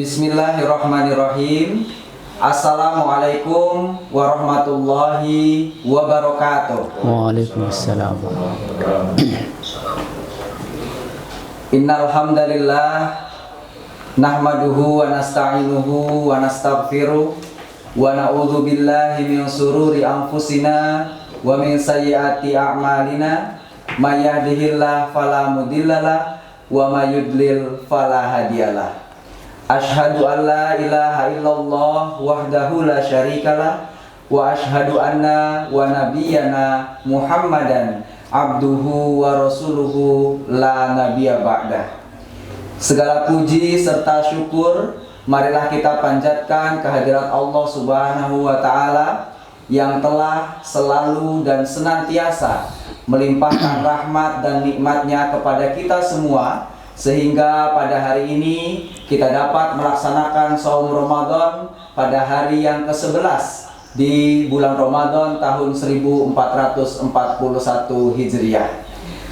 Bismillahirrahmanirrahim. Assalamualaikum warahmatullahi wabarakatuh. Waalaikumsalam. Innal hamdalillah nahmaduhu wa nasta'inuhu wa nastaghfiruh wa na'udzu billahi min shururi anfusina wa min sayyiati a'malina may yahdihillahu fala mudhillalah wa may yudlil fala hadiyalah. Asyhadu an la ilaha illallah wahdahu la syarikalah wa asyhadu anna wa nabiyyana Muhammadan abduhu wa rasuluhu la nabiyya ba'dah. Segala puji serta syukur marilah kita panjatkan kehadirat Allah Subhanahu wa taala yang telah selalu dan senantiasa melimpahkan rahmat dan nikmatnya kepada kita semua, sehingga pada hari ini kita dapat melaksanakan saum Ramadan pada hari yang ke-11 di bulan Ramadan tahun 1441 Hijriah.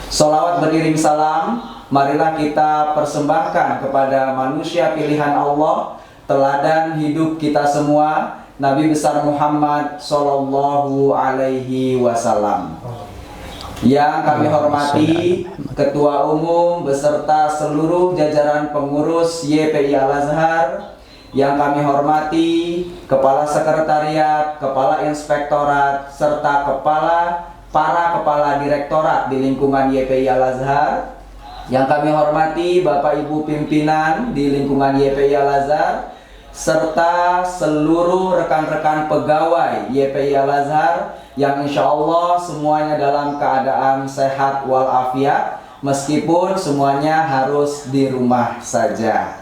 Sholawat beriring salam marilah kita persembahkan kepada manusia pilihan Allah, teladan hidup kita semua, Nabi besar Muhammad Sallallahu Alaihi Wasallam. Yang kami hormati Ketua Umum beserta seluruh jajaran pengurus YPI Al-Azhar, yang kami hormati Kepala Sekretariat, Kepala Inspektorat, serta para Kepala Direktorat di lingkungan YPI Al-Azhar, yang kami hormati Bapak Ibu Pimpinan di lingkungan YPI Al-Azhar, serta seluruh rekan-rekan pegawai YPI Al-Azhar yang insya Allah semuanya dalam keadaan sehat walafiat, meskipun semuanya harus di rumah saja.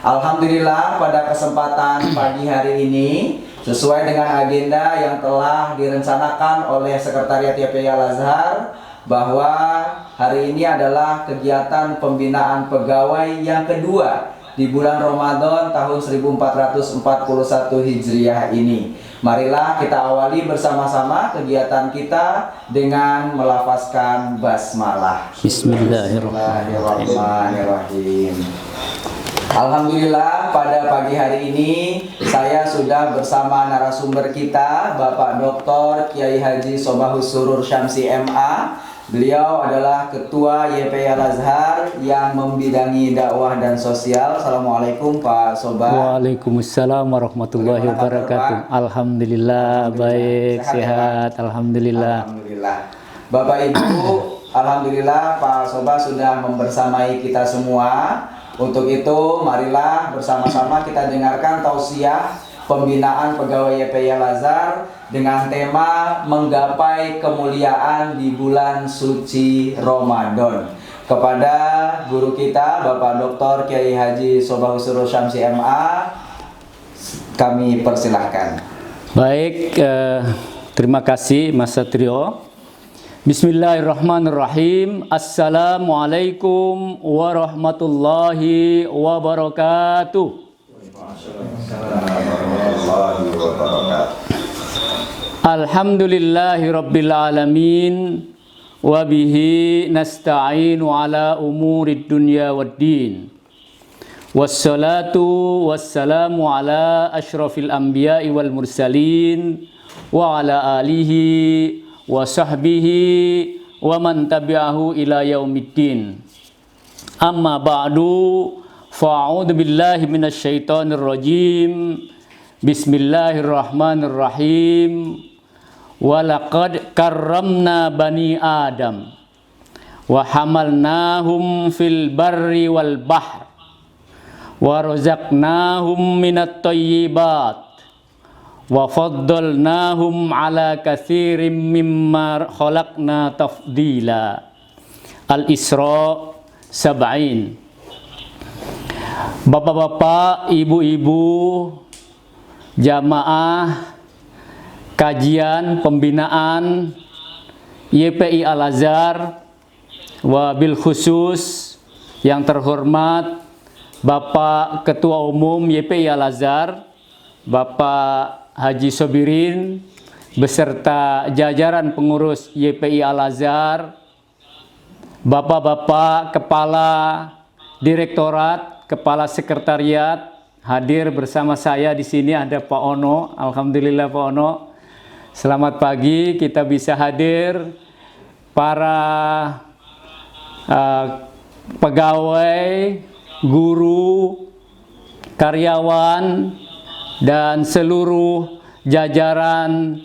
Alhamdulillah, pada kesempatan pagi hari ini sesuai dengan agenda yang telah direncanakan oleh Sekretariat YPI Al-Azhar, bahwa hari ini adalah kegiatan pembinaan pegawai yang kedua di bulan Ramadan tahun 1441 Hijriah ini. Marilah kita awali bersama-sama kegiatan kita dengan melafazkan basmalah. Bismillahirrahmanirrahim. Alhamdulillah, pada pagi hari ini saya sudah bersama narasumber kita, Bapak Dr. Kiai Haji Sobahus Surur Syamsi MA. Beliau adalah Ketua YPI Al-Azhar yang membidangi dakwah dan sosial. Assalamualaikum Pak Sobah. Waalaikumsalam warahmatullahi wabarakatuh. Alhamdulillah, baik, sehat. Alhamdulillah. Bapak Ibu, alhamdulillah Pak Sobah sudah membersamai kita semua. Untuk itu, marilah bersama-sama kita dengarkan tausiah pembinaan pegawai YPI Al-Azhar dengan tema menggapai kemuliaan di bulan suci Ramadan. Kepada guru kita Bapak Dr. Kiai Haji Sobahus Surur Syamsi MA, kami persilahkan. Baik, terima kasih Mas Satrio. Bismillahirrahmanirrahim. Assalamualaikum warahmatullahi wabarakatuh. Alhamdulillahi rabbil alamin, wa bihi nasta'inu ala umurid dunya waddin. Wassalatu wassalamu ala asyrafil anbiya'i wal mursalin wa ala alihi wa sahbihi wa man tabi'ahu ila yaumiddin. Amma ba'du, fa'udzu billahi minasyaitonir rajim. Bismillahirrahmanirrahim. Walaqad karramna bani Adam wa hamalnahum fil barri wal bahr wa razaqnahum minat thayyibat wa faddalnahum ala katsirin mimma khalaqna tafdila. Al-Isra 70. Bapak-bapak, ibu-ibu, jamaah kajian pembinaan YPI Al-Azhar, wabil khusus yang terhormat Bapak Ketua Umum YPI Al-Azhar, Bapak Haji Sobirin, beserta jajaran pengurus YPI Al-Azhar, Bapak-bapak Kepala Direktorat, Kepala Sekretariat, hadir bersama saya di sini ada Pak Ono. Alhamdulillah Pak Ono. Selamat pagi, kita bisa hadir para pegawai, guru, karyawan, dan seluruh jajaran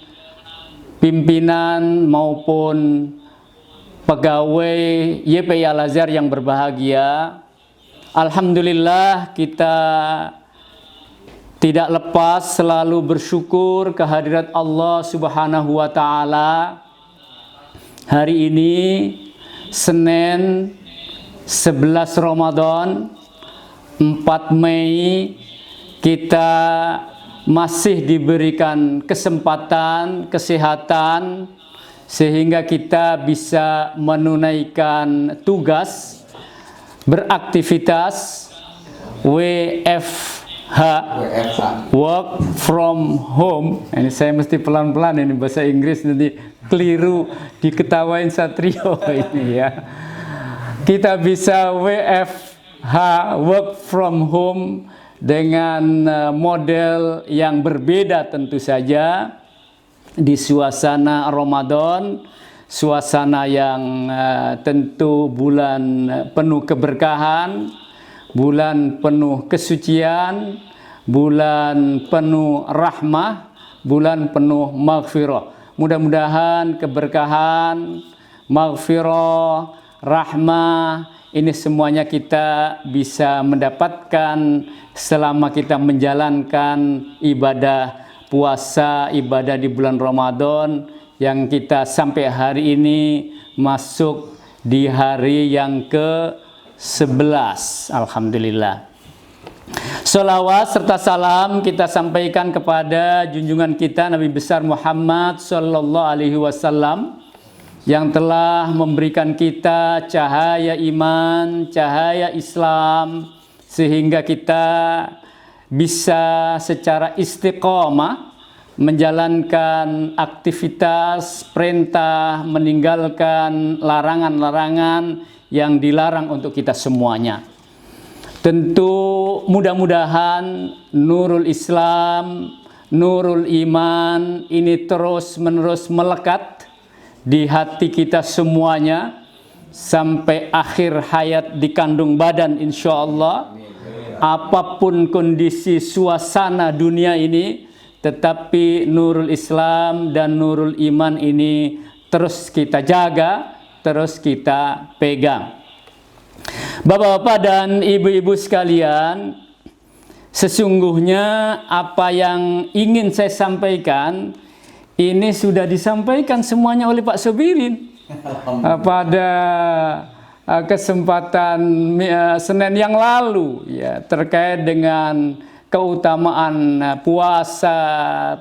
pimpinan maupun pegawai YPI Al-Azhar yang berbahagia. Alhamdulillah kita tidak lepas selalu bersyukur kehadirat Allah Subhanahu wa Ta'ala. Hari ini Senin 11 Ramadan 4 Mei kita masih diberikan kesempatan, kesehatan sehingga kita bisa menunaikan tugas beraktivitas WFH, work from home. Ini saya mesti pelan-pelan, ini bahasa Inggris nanti keliru diketawain Satrio ini ya. Kita bisa WFH, work from home, dengan model yang berbeda tentu saja di suasana Ramadan, suasana yang tentu bulan penuh keberkahan, bulan penuh kesucian, bulan penuh rahmah, bulan penuh maghfirah. Mudah-mudahan keberkahan, maghfirah, rahmah ini semuanya kita bisa mendapatkan selama kita menjalankan ibadah puasa, ibadah di bulan Ramadan yang kita sampai hari ini masuk di hari yang ke-11. Alhamdulillah. Salawat serta salam kita sampaikan kepada junjungan kita Nabi besar Muhammad sallallahu alaihi wasallam yang telah memberikan kita cahaya iman, cahaya Islam, sehingga kita bisa secara istiqomah menjalankan aktivitas, perintah, meninggalkan larangan-larangan yang dilarang untuk kita semuanya. Tentu mudah-mudahan nurul Islam, nurul iman ini terus-menerus melekat di hati kita semuanya sampai akhir hayat di kandung badan insya Allah. Apapun kondisi suasana dunia ini, tetapi nurul Islam dan nurul iman ini terus kita jaga, terus kita pegang. Bapak-bapak dan ibu-ibu sekalian, sesungguhnya apa yang ingin saya sampaikan ini sudah disampaikan semuanya oleh Pak Sobirin pada kesempatan Senin yang lalu ya, terkait dengan keutamaan puasa,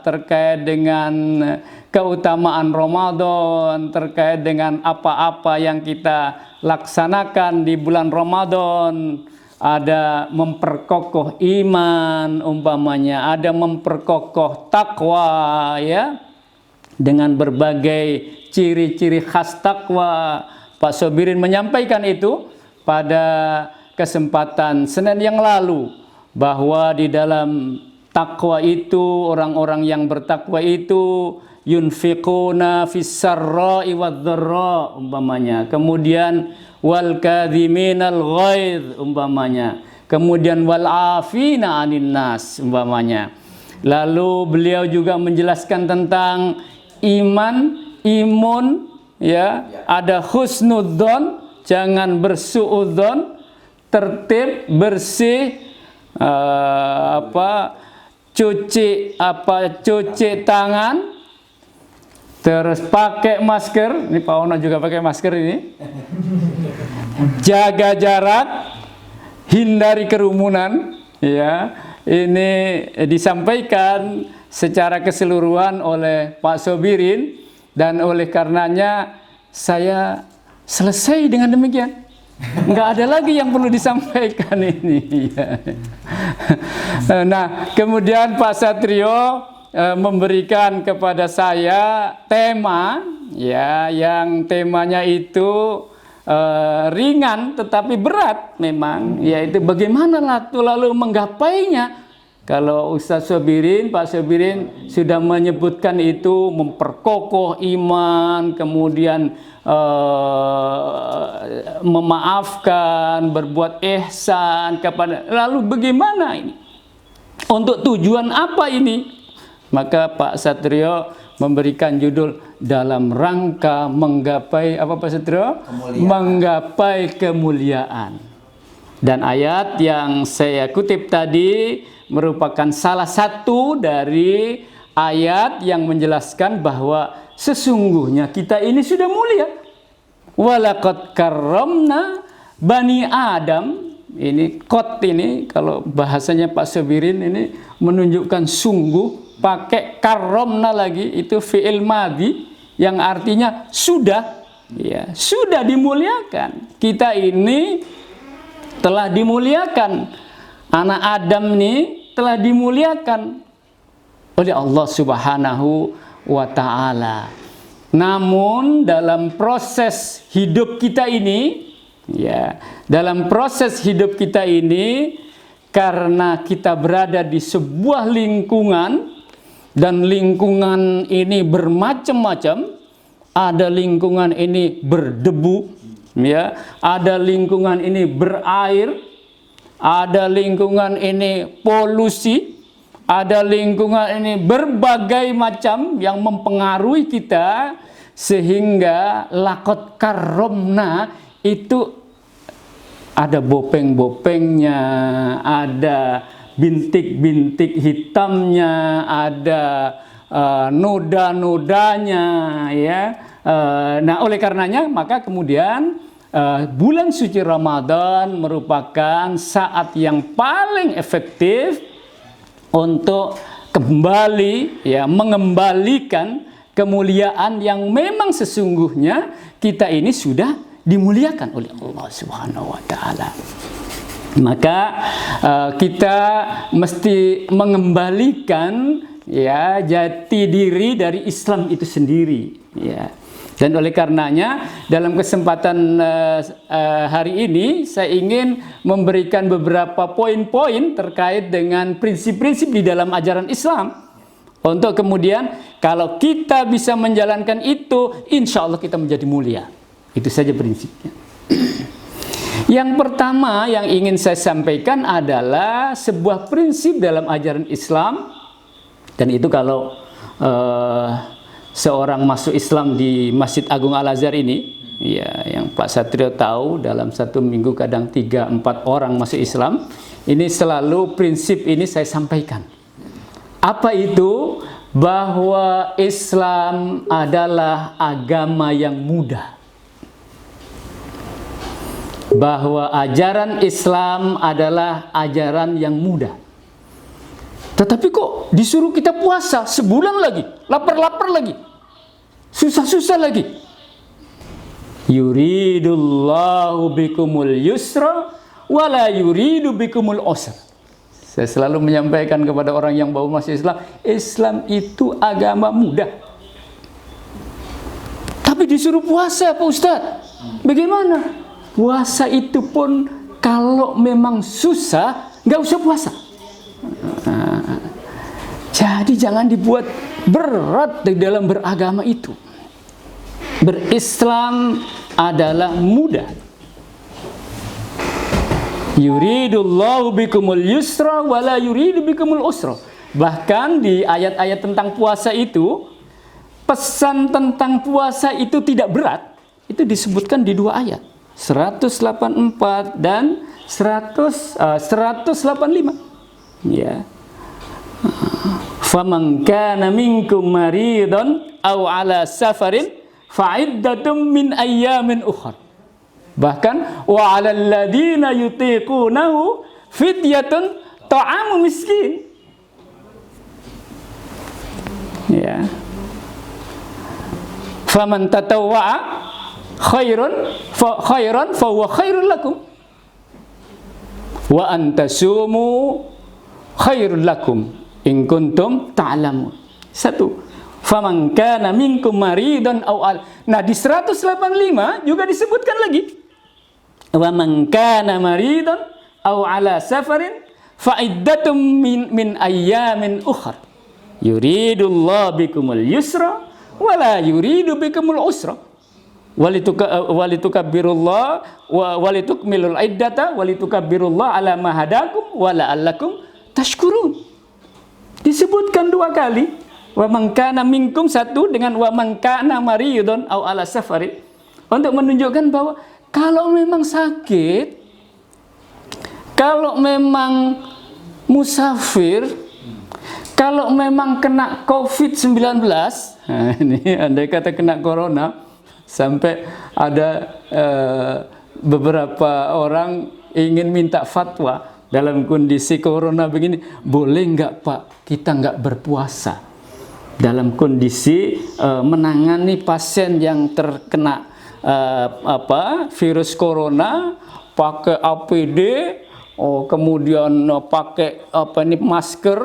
terkait dengan keutamaan Ramadan, terkait dengan apa-apa yang kita laksanakan di bulan Ramadan. Ada memperkokoh iman umpamanya, ada memperkokoh takwa ya, dengan berbagai ciri-ciri khas takwa. Pak Sobirin menyampaikan itu pada kesempatan Senin yang lalu, bahwa di dalam takwa itu, orang-orang yang bertakwa itu yunfiquna fis-sarra'i wadh-dharra umpamanya, kemudian wal kadhiminal ghaidh umpamanya, kemudian wal afina 'anil nas umpamanya. Lalu beliau juga menjelaskan tentang imun ya, ada husnudzon, jangan bersuudzon, tertib, bersih, cuci tangan, terus pakai masker. Ini Pak Ono juga pakai masker ini. Jaga jarak, hindari kerumunan ya. Ini disampaikan secara keseluruhan oleh Pak Sobirin, dan oleh karenanya saya selesai dengan demikian. Nggak ada lagi yang perlu disampaikan ini. Nah, kemudian Pak Satrio memberikan kepada saya tema ya, yang temanya itu ringan tetapi berat memang, yaitu bagaimana lalu menggapainya Kalau Ustaz Sobirin, Pak Sobirin sudah menyebutkan itu memperkokoh iman, kemudian memaafkan, berbuat ihsan kepada. Lalu bagaimana ini? Untuk tujuan apa ini? Maka Pak Satrio memberikan judul dalam rangka menggapai apa Pak Satrio? Kemuliaan. Menggapai kemuliaan. Dan ayat yang saya kutip tadi merupakan salah satu dari ayat yang menjelaskan bahwa sesungguhnya kita ini sudah mulia. Walaqad karramna bani Adam. Ini qad ini kalau bahasanya Pak Sobirin ini menunjukkan sungguh, pakai karramna lagi itu fi'il madhi yang artinya sudah, ya, sudah dimuliakan. Kita ini telah dimuliakan. Anak Adam ini telah dimuliakan oleh Allah Subhanahu wa ta'ala. Namun dalam proses hidup kita ini, ya, dalam proses hidup kita ini, karena kita berada di sebuah lingkungan, dan lingkungan ini bermacam-macam. Ada lingkungan ini berdebu, ya, ada lingkungan ini berair, ada lingkungan ini polusi, ada lingkungan ini berbagai macam yang mempengaruhi kita, sehingga laqad karramna itu ada bopeng-bopengnya, ada bintik-bintik hitamnya, ada noda-nodanya, ya. Nah, oleh karenanya maka kemudian bulan suci Ramadan merupakan saat yang paling efektif untuk kembali, ya, mengembalikan kemuliaan yang memang sesungguhnya kita ini sudah dimuliakan oleh Allah Subhanahu wa ta'ala. Maka kita mesti mengembalikan, ya, jati diri dari Islam itu sendiri, ya. Dan oleh karenanya dalam kesempatan hari ini saya ingin memberikan beberapa poin-poin terkait dengan prinsip-prinsip di dalam ajaran Islam, untuk kemudian kalau kita bisa menjalankan itu, insya Allah kita menjadi mulia. Itu saja prinsipnya. Yang pertama yang ingin saya sampaikan adalah sebuah prinsip dalam ajaran Islam, dan itu kalau seorang masuk Islam di Masjid Agung Al-Azhar ini, ya, yang Pak Satrio tahu dalam satu minggu kadang 3-4 orang masuk Islam, ini selalu prinsip ini saya sampaikan. Apa itu? Bahwa Islam adalah agama yang mudah. Bahwa ajaran Islam adalah ajaran yang mudah. Tetapi kok disuruh kita puasa sebulan lagi, lapar-lapar lagi, susah-susah lagi. Yuridullahu bikumul yusra wala yuridu bikumul usra. Saya selalu menyampaikan kepada orang yang baru masuk Islam, Islam itu agama mudah. Tapi disuruh puasa, Pak Ustadz. Bagaimana? Puasa itu pun kalau memang susah, nggak usah puasa. Jadi jangan dibuat berat di dalam beragama itu. Berislam adalah mudah. Yuridullahu bikumul yusra wala yuridu bikumul usra. Bahkan di ayat-ayat tentang puasa itu, pesan tentang puasa itu tidak berat, itu disebutkan di 2 ayat, 184 dan 185. Ya. Faman kana minkum maridun aw ala safarin fa'iddatum min ayyamin ukhra. Bahkan wa 'alal ladzina yutiqunahu fidyatun ta'amu miskin. Ya. Faman tatawwa'a khairan fa huwa khairul lakum wa antasumu khairul lakum in kuntum ta'lamun. 1. Faman kana minkum maridan aw al. Nah, di 185 juga disebutkan lagi. Wa man kana maridan aw ala safarin fa'iddatum min ayyamin ukhra. Yuridullahu bikumul yusra wala yuridu bikumul usra. Walitukabbirullah walitukmilul iddata walitukabbirullah ala ma hadakum wa la'allakum tashkurun. Disebutkan 2 kali. Wa man kana minkum, satu dengan wa man kana maridun au ala safari, untuk menunjukkan bahwa kalau memang sakit, kalau memang musafir, kalau memang kena COVID-19, nah ini andai kata kena corona, sampai ada beberapa orang ingin minta fatwa dalam kondisi corona begini, boleh nggak Pak kita nggak berpuasa dalam kondisi menangani pasien yang terkena virus corona, pakai APD, kemudian pakai masker,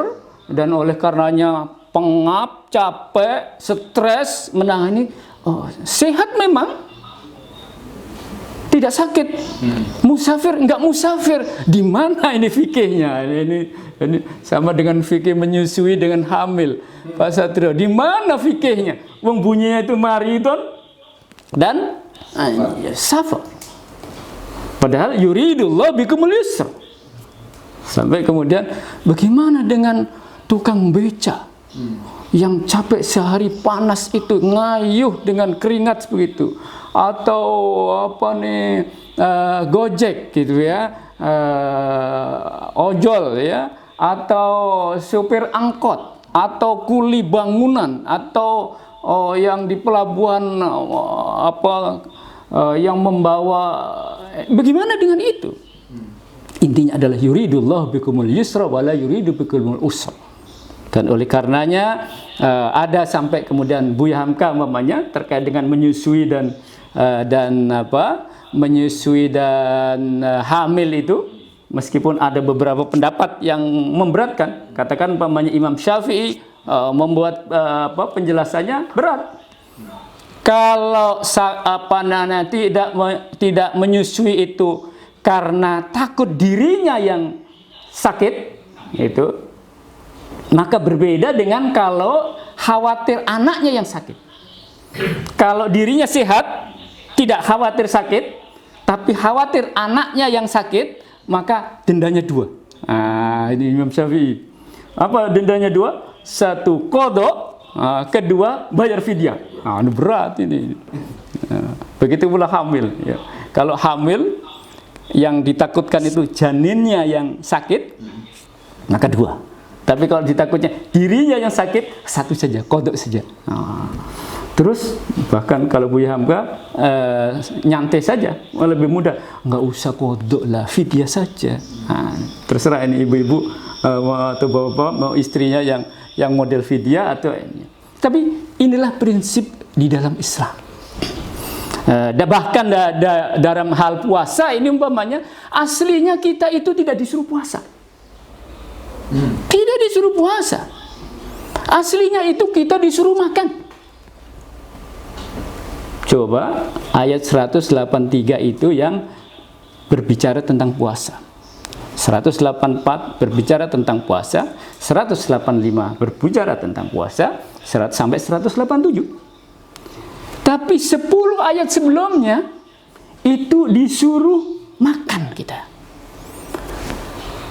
dan oleh karenanya pengap, capek, stres menangani. Sehat memang, tidak sakit. Musafir enggak musafir, di mana ini fikihnya? Ini sama dengan fikih menyusui dengan hamil, Pak Satrio. Di mana fikihnya? Wong bunyinya itu maridon dan safar. Padahal yuridullah bikumul yusra. Sampai kemudian bagaimana dengan tukang beca yang capek sehari panas itu, ngayuh dengan keringat begitu, atau Gojek gitu ya, ojol ya, atau supir angkot, atau kuli bangunan, atau yang di pelabuhan yang membawa, bagaimana dengan itu? Intinya adalah yuridullah bikumul yusra wala yuridu bikumul usra. Dan oleh karenanya ada sampai kemudian Buya Hamka umpamanya terkait dengan menyusui menyusui dan hamil itu, meskipun ada beberapa pendapat yang memberatkan, katakan umpamanya Imam Syafi'i membuat penjelasannya berat. Kalau tidak menyusui itu karena takut dirinya yang sakit, itu maka berbeda dengan kalau khawatir anaknya yang sakit. Kalau dirinya sehat, tidak khawatir sakit, tapi khawatir anaknya yang sakit, maka dendanya 2. Ini Imam Syafi'i. Apa dendanya 2? 1 qadha, kedua bayar fidyah. Ini berat ini. Begitu pula hamil. Ya. Kalau hamil yang ditakutkan itu janinnya yang sakit, maka 2. Tapi kalau ditakutnya dirinya yang sakit, 1 saja, qadha saja. Terus bahkan kalau Buya Hamka nyantai saja, lebih mudah, nggak usah qadha lah, fidyah saja. Terserah ini ibu-ibu atau bapak mau istrinya yang model fidyah atau ini. Tapi inilah prinsip di dalam Islam. Bahkan dalam hal puasa ini umpamanya, aslinya kita itu tidak disuruh puasa. Tidak disuruh puasa. Aslinya itu kita disuruh makan. Coba ayat 183 itu yang berbicara tentang puasa. 184 berbicara tentang puasa, 185 berbicara tentang puasa, sampai 187. Tapi 10 ayat sebelumnya itu disuruh makan kita.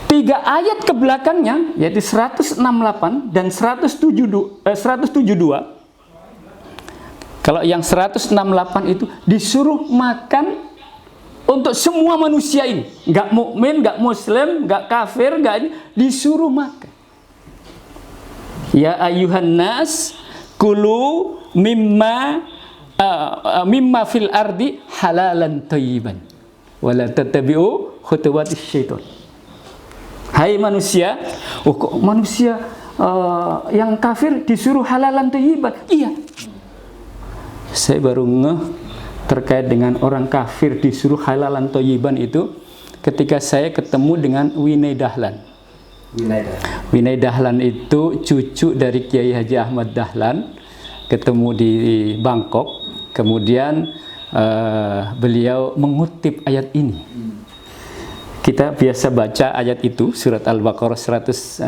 3 ayat ke belakangnya, yaitu 168 dan 172. Kalau yang 168 itu disuruh makan untuk semua manusia ini, nggak mukmin, nggak muslim, nggak kafir, nggak, disuruh makan. Ya ayuhan nas kulu mimma fil ardi halalan thayyiban wala tattabi'u khutuwatis syaitan. Hai manusia, kok manusia yang kafir disuruh halalan thayyiban? Iya. Saya baru ngeh terkait dengan orang kafir disuruh halalan thayyiban itu ketika saya ketemu dengan Winay Dahlan. Winay Dahlan itu cucu dari Kiai Haji Ahmad Dahlan, ketemu di Bangkok. Kemudian beliau mengutip ayat ini. Kita biasa baca ayat itu, surat Al-Baqarah 168,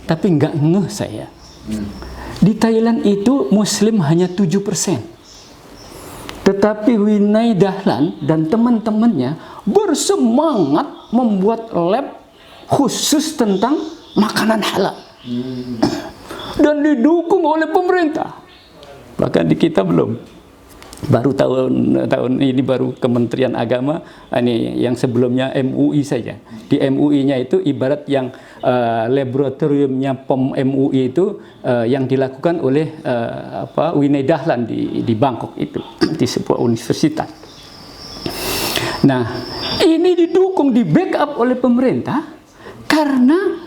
tapi nggak ngeh saya. Di Thailand itu Muslim hanya 7%. Tetapi Winai Dahlan dan teman-temannya bersemangat membuat lab khusus tentang makanan halal. Dan didukung oleh pemerintah. Bahkan di kita belum. Baru tahun ini baru Kementerian Agama, ini yang sebelumnya MUI saja. Di MUI-nya itu ibarat yang laboratoriumnya POM MUI itu yang dilakukan oleh Winai Dahlan di Bangkok itu, di sebuah universitas. Nah, ini didukung, di backup oleh pemerintah karena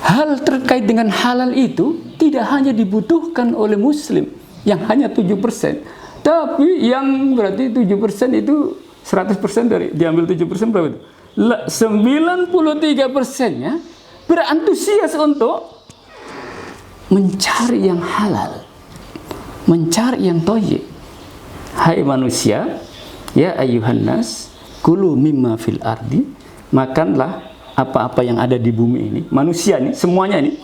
hal terkait dengan halal itu tidak hanya dibutuhkan oleh Muslim yang hanya 7%. Tapi yang berarti 7% itu 100% dari diambil 7% berapa itu? 93%-nya berantusias untuk mencari yang halal, mencari yang thayyib. Hai manusia, ya ayyuhan nas, kulu mimma fil ardi, makanlah apa-apa yang ada di bumi ini. Manusia ini, semuanya ini,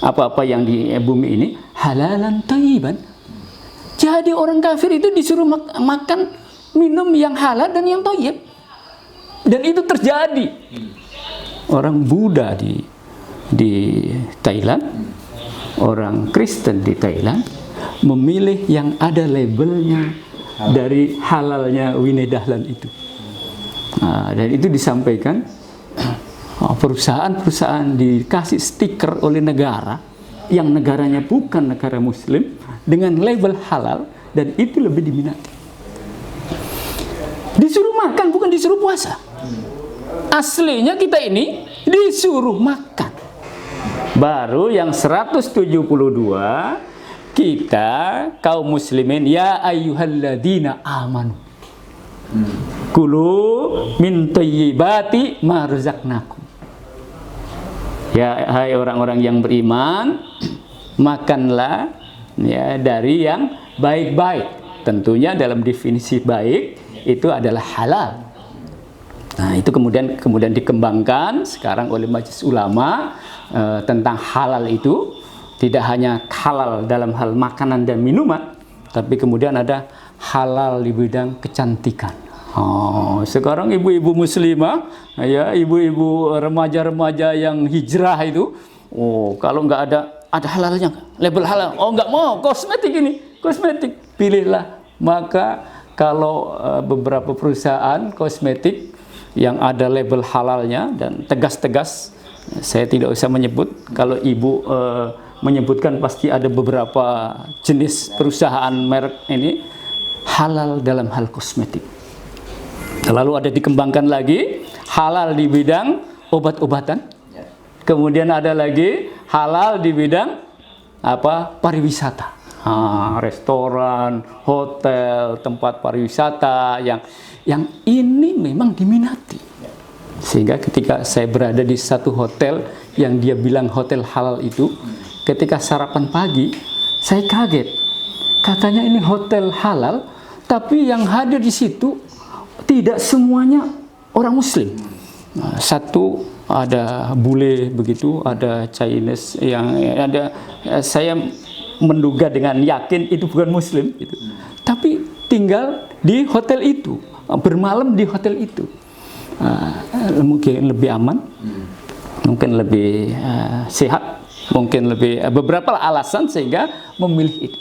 apa-apa yang di bumi ini halalan thayyiban. Jadi orang kafir itu disuruh makan, minum yang halal dan yang thayyib. Dan itu terjadi. Orang Buddha di Thailand, orang Kristen di Thailand memilih yang ada labelnya dari halalnya Winai Dahlan itu. Nah, dan itu disampaikan, perusahaan-perusahaan dikasih stiker oleh negara yang negaranya bukan negara Muslim dengan label halal, dan itu lebih diminati. Disuruh makan, bukan disuruh puasa. Aslinya kita ini disuruh makan. Baru yang 172 kita kaum muslimin, ya ayyuhalladzina amanu kulu min thayyibati ma razaqnakum. Ya hai orang-orang yang beriman, makanlah ya dari yang baik-baik. Tentunya dalam definisi baik itu adalah halal. Nah, itu kemudian dikembangkan sekarang oleh Majelis Ulama tentang halal itu. Tidak hanya halal dalam hal makanan dan minuman, tapi kemudian ada halal di bidang kecantikan. Oh, sekarang ibu-ibu muslimah, ya ibu-ibu remaja-remaja yang hijrah itu, oh kalau nggak ada halalnya, label halal, oh nggak mau, kosmetik ini, kosmetik, pilihlah. Maka kalau beberapa perusahaan kosmetik yang ada label halalnya dan tegas-tegas, saya tidak usah menyebut, kalau ibu menyebutkan pasti ada beberapa jenis perusahaan merek ini halal dalam hal kosmetik. Lalu ada dikembangkan lagi halal di bidang obat-obatan. Kemudian ada lagi halal di bidang pariwisata. Restoran, hotel, tempat pariwisata yang ini memang diminati. Sehingga ketika saya berada di satu hotel yang dia bilang hotel halal itu, ketika sarapan pagi, saya kaget. Katanya ini hotel halal, tapi yang hadir di situ tidak semuanya orang Muslim. Satu ada bule begitu, ada Chinese yang ada. Saya menduga dengan yakin itu bukan Muslim, gitu. Tapi tinggal di hotel itu, bermalam di hotel itu. Mungkin lebih aman, mungkin lebih sehat. Mungkin lebih beberapa alasan sehingga memilih itu.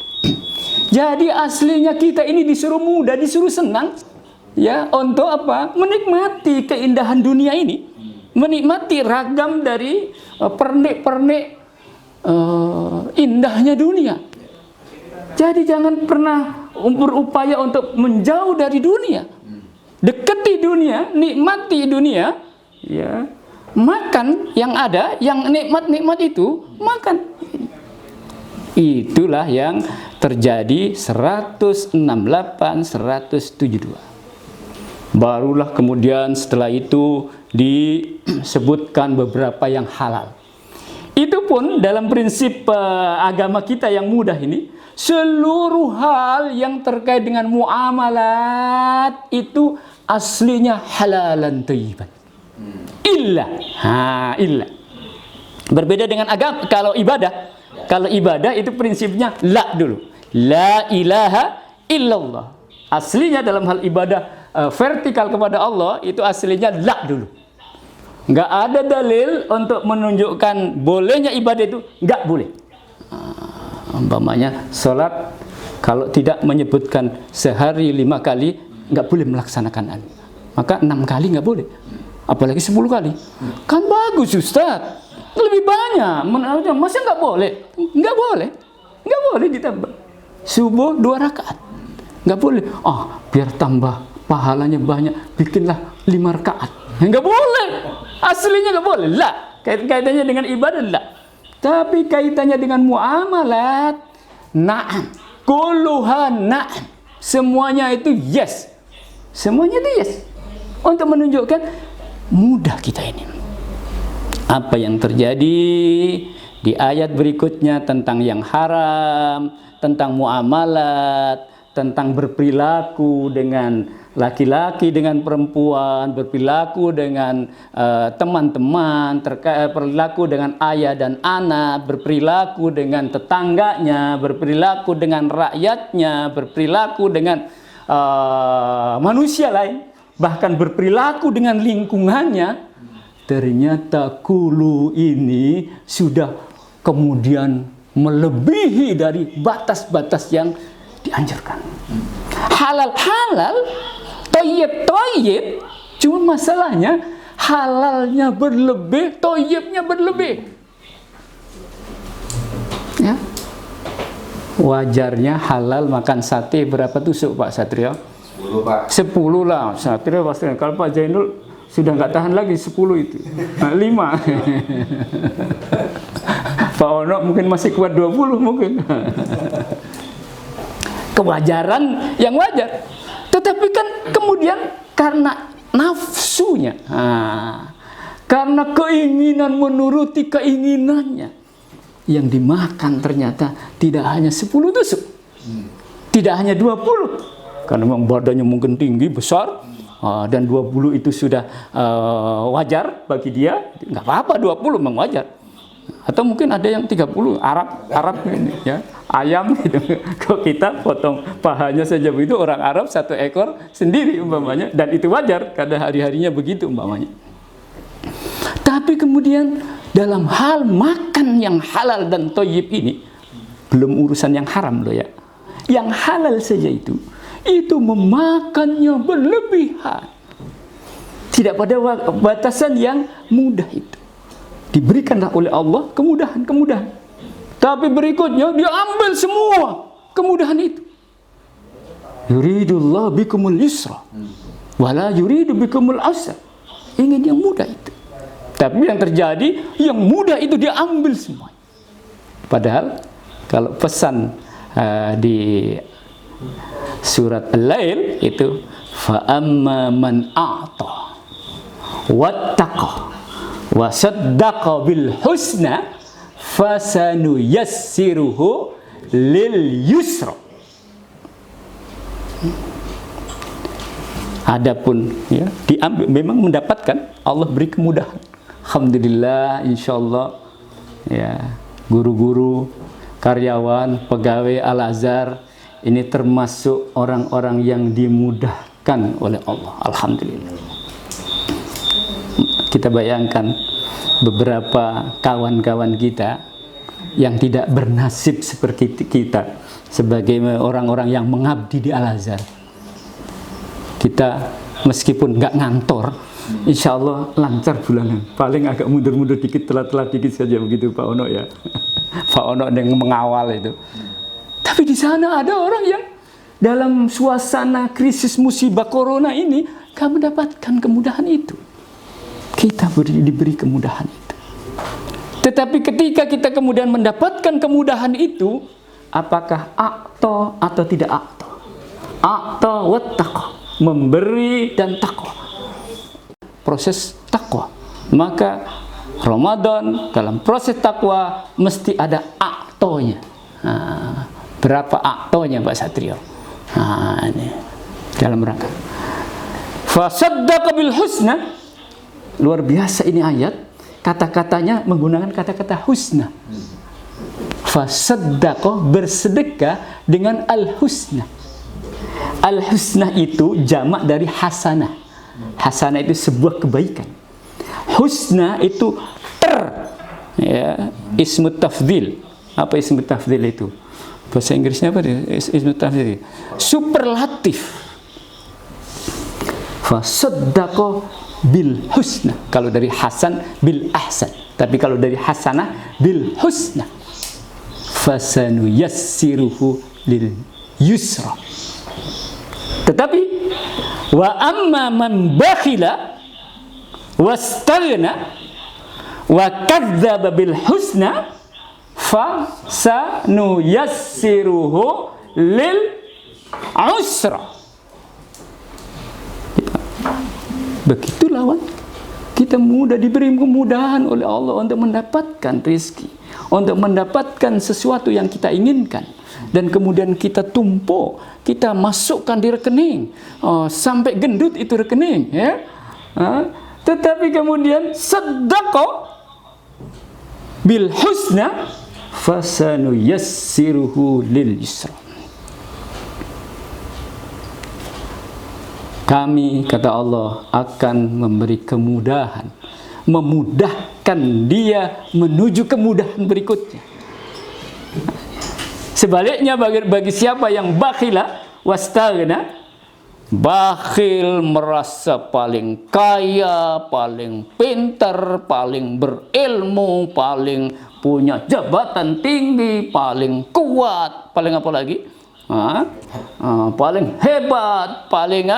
Jadi aslinya kita ini disuruh muda, disuruh senang, ya untuk apa? Menikmati keindahan dunia ini, menikmati ragam dari pernik-pernik indahnya dunia. Jadi jangan pernah berupaya untuk menjauh dari dunia, dekati dunia, nikmati dunia, ya. Makan yang ada, yang nikmat-nikmat itu, makan. Itulah yang terjadi 168, 172. Barulah kemudian setelah itu disebutkan beberapa yang halal. Itu pun dalam prinsip agama kita yang mudah ini, seluruh hal yang terkait dengan muamalat itu aslinya halalan thayyiban. Illa. Berbeda dengan agama. Kalau ibadah itu prinsipnya la dulu. La ilaha illallah. Aslinya dalam hal ibadah vertikal kepada Allah itu aslinya la dulu. Nggak ada dalil untuk menunjukkan bolehnya ibadah itu, nggak boleh. Umpamanya sholat kalau tidak menyebutkan sehari 5 kali nggak boleh melaksanakan, maka 6 kali nggak boleh, apalagi 10 kali. Kan bagus Ustaz, lebih banyak. Masa nggak boleh? Nggak boleh ditambah. Subuh 2 rakaat nggak boleh. Biar tambah pahalanya banyak, bikinlah 5 rakaat. Nggak boleh. Aslinya nggak boleh. Lah, kaitannya dengan ibadah lah. Tapi kaitannya dengan muamalat, na'am. Kulluhan na'am. Semuanya itu yes. Semuanya itu yes. Untuk menunjukkan mudah kita ini. Apa yang terjadi di ayat berikutnya tentang yang haram, tentang muamalat, tentang berperilaku dengan laki-laki dengan perempuan, berperilaku dengan teman-teman, berperilaku dengan ayah dan anak, berperilaku dengan tetangganya, berperilaku dengan rakyatnya, berperilaku dengan manusia lain, bahkan berperilaku dengan lingkungannya. Ternyata kulu ini sudah kemudian melebihi dari batas-batas yang dianjurkan. Halal-halal, toyib-toyib, cuma masalahnya halalnya berlebih, toyibnya berlebih. Ya. Wajarnya halal makan sate berapa tusuk Pak Satrio? 10 Pak. 10 lah. Satrio pasti. Kalau Pak Jainul sudah nggak tahan lagi 10 itu. 5. Pak Ono mungkin masih kuat 20 mungkin. Kewajaran yang wajar. Tetapi kan kemudian karena nafsunya, karena keinginan menuruti keinginannya, yang dimakan ternyata tidak hanya 10 tusuk, tidak hanya 20, karena memang badannya mungkin tinggi, besar, dan 20 itu sudah wajar bagi dia, nggak apa-apa 20 memang wajar. Atau mungkin ada yang 30, Arab ini, ya, ayam gitu. Kalau kita potong pahanya saja begitu, orang Arab 1 ekor sendiri umpamanya, dan itu wajar karena hari-harinya begitu umpamanya. Tapi kemudian dalam hal makan yang halal dan thayyib ini, belum urusan yang haram loh ya. Yang halal saja itu memakannya berlebihan. Tidak pada batasan yang mudah itu. Diberikanlah oleh Allah kemudahan-kemudahan. Tapi berikutnya dia ambil semua kemudahan itu. Yuridullah bikumul yusra wala yuridu bikumul usra. Ingin yang mudah itu. Tapi yang terjadi yang mudah itu dia ambil semua. Padahal kalau pesan di surat Al-Lail itu fa amma man a'ta wattaqa wa saddaqa bil husna fasanuyassiruhu lil yusra. Adapun ya, diambil, memang mendapatkan, Allah beri kemudahan. Alhamdulillah, insyaallah ya, guru-guru, karyawan, pegawai Al-Azhar ini termasuk orang-orang yang dimudahkan oleh Allah. Alhamdulillah. Kita bayangkan beberapa kawan-kawan kita yang tidak bernasib seperti kita sebagai orang-orang yang mengabdi di Al-Azhar. Kita meskipun nggak ngantor, insya Allah lancar bulanan. Paling agak mundur-mundur dikit, telat-telat dikit saja begitu Pak Ono ya. Pak Ono yang mengawal itu. Tapi di sana ada orang yang dalam suasana krisis musibah corona ini gak mendapatkan kemudahan itu. Kita diberi kemudahan itu. Tetapi ketika kita kemudian mendapatkan kemudahan itu, apakah a'ta atau tidak a'ta? A'ta wa taqwa, memberi dan takwa. Proses takwa. Maka Ramadan dalam proses takwa mesti ada a'tonya. Berapa aktonya Pak Satrio? Nah, ini dalam rangka. Fasaddaqa bil husna. Luar biasa ini ayat. Kata-katanya menggunakan kata-kata husna. Fasaddaqa, bersedekah dengan al-husna. Al-husna itu jamak dari hasanah. Hasanah itu sebuah kebaikan. Husna itu ya, ismu tafdhil. Apa ismu tafdhil itu? Bahasa Inggrisnya apa dia? Ismu tafdhil. Superlatif. Fasaddaqa bil husna. Kalau dari hasan bil ahsan. Tapi kalau dari hasanah bil husna. Fasanu yassiruhu lil yusra. Tetapi wa amma man bakhila wastaghna wa kadzdzaba bil husna fasanu yassiruhu lil usra. Begitu lawan. Kita mudah diberi kemudahan oleh Allah untuk mendapatkan rezeki, untuk mendapatkan sesuatu yang kita inginkan, dan kemudian kita tumpuk, kita masukkan di rekening, sampai gendut itu rekening, ya. Tetapi kemudian sedekah bil husna fasanu yassiruhu lil yusra. Kami, kata Allah, akan memberi kemudahan, memudahkan dia menuju kemudahan berikutnya. Sebaliknya bagi siapa yang bakhila wastaghna, bakhil merasa paling kaya, paling pintar, paling berilmu, paling punya jabatan tinggi, paling kuat, paling apa lagi? Paling hebat, paling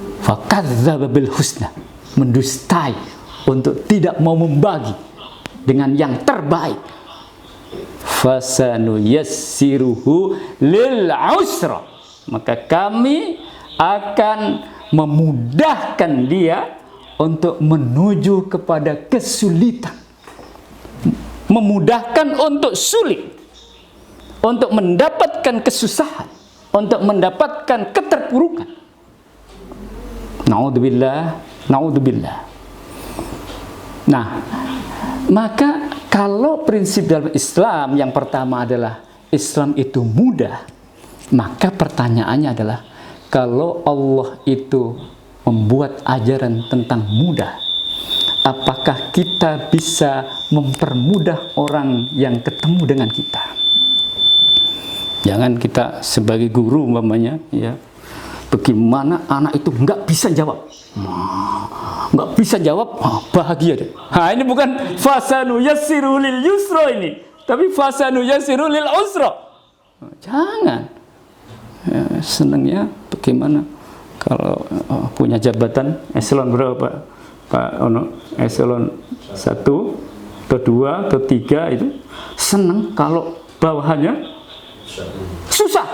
fakadzdzaba bil husna, mendustai untuk tidak mau membagi dengan yang terbaik. Fasanu yassiruhu lil usra, maka kami akan memudahkan dia untuk menuju kepada kesulitan, memudahkan untuk sulit, untuk mendapatkan kesusahan, untuk mendapatkan keterpurukan. Naudzubillah, naudzubillah. Nah, maka kalau prinsip dalam Islam yang pertama adalah Islam itu mudah, maka pertanyaannya adalah kalau Allah itu membuat ajaran tentang mudah, apakah kita bisa mempermudah orang yang ketemu dengan kita? Jangan kita sebagai guru umpamanya, ya, bagaimana anak itu nggak bisa jawab, nggak bisa jawab, bahagia deh. Nah, ini bukan fasanu yassiru lil yusra ini, tapi fasanu yassiru lil usra. Jangan. Ya, senangnya bagaimana kalau punya jabatan eselon berapa Pak Ono? Eselon 1 atau 2 atau 3 itu senang kalau bawahannya susah.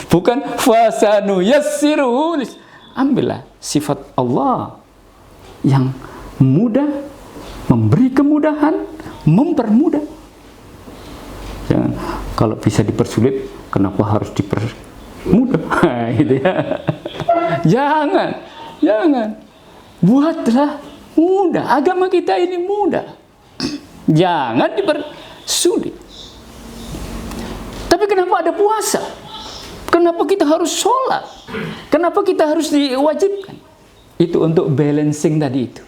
Bukan fasanu yassiru. Ambillah sifat Allah yang mudah, memberi kemudahan, mempermudah. Jangan, kalau bisa dipersulit, kenapa harus dipermudah? Gitu ya. Jangan. Buatlah mudah. Agama kita ini mudah. Jangan dipersulit. Tapi kenapa ada puasa? Kenapa kita harus sholat? Kenapa kita harus diwajibkan? Itu untuk balancing tadi itu.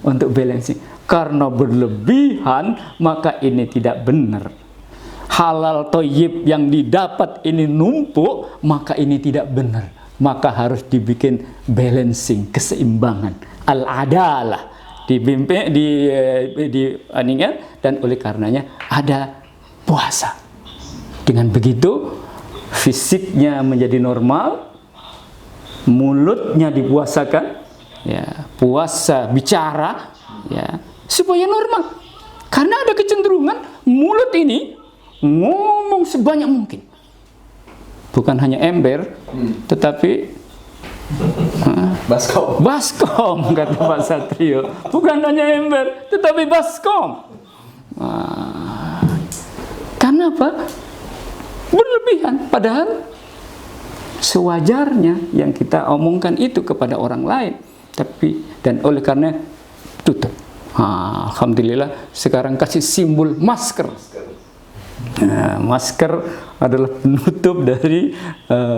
Untuk balancing. Karena berlebihan, maka ini tidak benar. Halal thayyib yang didapat ini numpuk, maka ini tidak benar. Maka harus dibikin balancing, keseimbangan. Al-adalah. Dibimbing, dan oleh karenanya ada puasa. Dengan begitu, fisiknya menjadi normal, mulutnya dipuasakan, ya, puasa bicara, ya, supaya normal. Karena ada kecenderungan mulut ini ngomong sebanyak mungkin. Bukan hanya ember, tetapi baskom, kata Pak Satrio. Bukan hanya ember, tetapi baskom. Karena apa? Berlebihan. Padahal sewajarnya yang kita omongkan itu kepada orang lain. Dan oleh karena tutup. Alhamdulillah sekarang kasih simbol masker. Nah, masker adalah penutup dari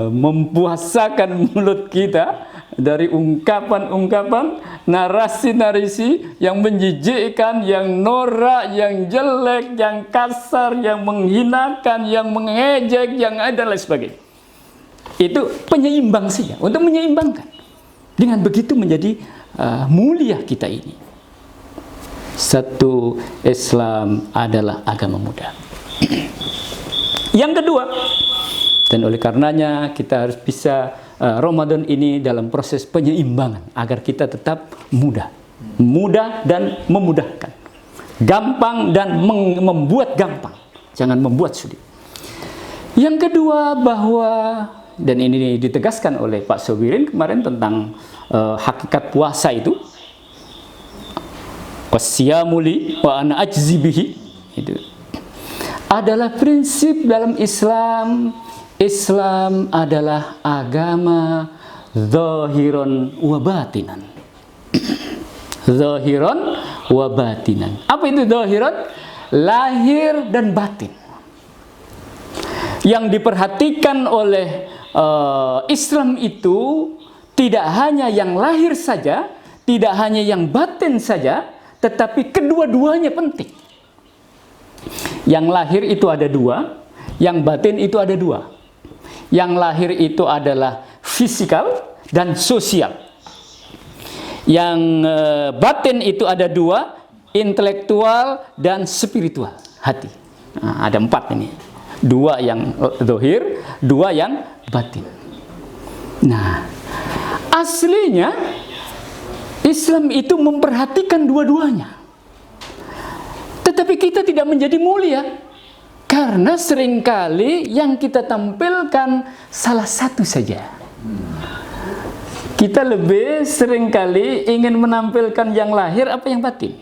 mempuasakan mulut kita dari ungkapan-ungkapan, narasi-narasi yang menjijikkan, yang norak, yang jelek, yang kasar, yang menghinakan, yang mengejek, yang ada lain sebagainya. Itu penyeimbang saja, untuk menyeimbangkan. Dengan begitu menjadi mulia kita ini. Satu, Islam adalah agama muda. Yang kedua, dan oleh karenanya kita harus bisa Ramadan ini dalam proses penyeimbangan agar kita tetap mudah dan memudahkan, gampang dan membuat gampang, jangan membuat sulit. Yang kedua, bahwa, dan ini ditegaskan oleh Pak Sobirin kemarin tentang hakikat puasa itu, wasyamuli wa ana ajzi bihi, itu adalah prinsip dalam Islam. Islam adalah agama zahiron wa batinan. Zahiron wa batinan. Apa itu zahiron? Lahir dan batin. Yang diperhatikan oleh Islam itu tidak hanya yang lahir saja, tidak hanya yang batin saja, tetapi kedua-duanya penting. Yang lahir itu ada dua, yang batin itu ada dua. Yang lahir itu adalah fisikal dan sosial. Yang batin itu ada dua, intelektual dan spiritual, hati. Nah, ada 4 ini. 2 yang zahir, 2 yang batin. Nah, aslinya Islam itu memperhatikan dua-duanya. Tetapi kita tidak menjadi mulia karena seringkali yang kita tampilkan salah satu saja. Kita lebih seringkali ingin menampilkan yang lahir apa yang batin,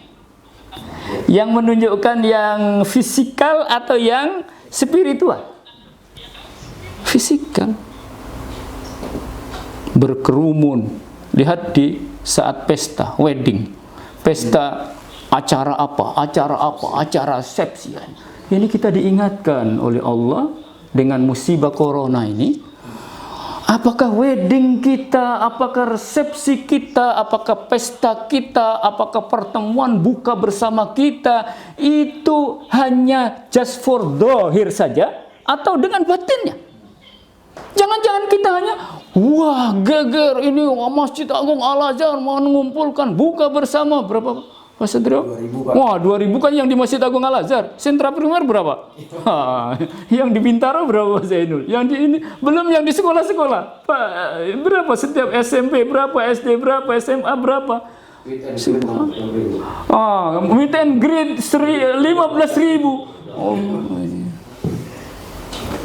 yang menunjukkan yang fisikal atau yang spiritual. Fisikal, berkerumun, lihat di saat pesta, wedding, pesta acara apa, acara resepsi. Ini kita diingatkan oleh Allah dengan musibah corona ini. Apakah wedding kita, apakah resepsi kita, apakah pesta kita, apakah pertemuan buka bersama kita itu hanya just for zahir saja atau dengan batinnya? Jangan-jangan kita hanya, wah geger ini Masjid Agung Al-Azhar mau mengumpulkan buka bersama berapa? Pak Satrio? 2000, Pak. Wah, 2000 kan yang di Masjid Agung Al-Azhar. Sentra primer berapa? Yang di Bintaro berapa, Pak Zainul? Yang di ini belum yang di sekolah-sekolah. Pak, berapa setiap SMP berapa, SD berapa, SMA berapa? Meet and greet 15.000. Oh.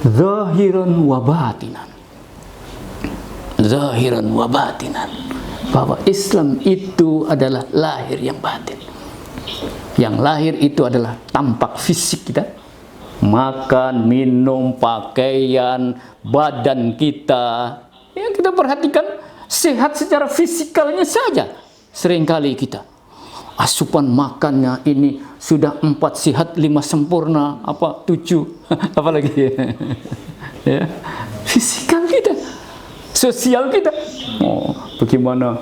Zahiran wa batinan. Zahiran wa batinan. Bahwa Islam itu adalah lahir yang batin. Yang lahir itu adalah tampak fisik kita, makan, minum, pakaian, badan kita. Yang kita perhatikan sehat secara fisikalnya saja. Seringkali kita asupan makannya ini sudah 4 sehat 5 sempurna, 7 apalagi ya. Fisikal kita, sosial kita. Bagaimana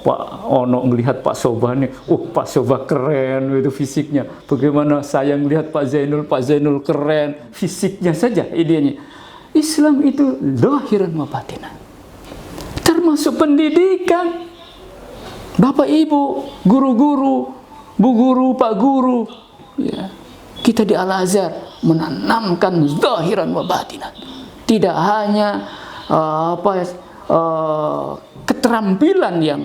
Pak Ono melihat Pak Soba nih, Pak Soba keren itu fisiknya. Bagaimana saya melihat Pak Zainul keren, fisiknya saja idenya. Islam itu zahiran wa batinan. Termasuk pendidikan. Bapak Ibu, guru-guru, Bu Guru, Pak Guru, ya. Kita di Al-Azhar menanamkan zahiran wa batinan. Tidak hanya keterampilan yang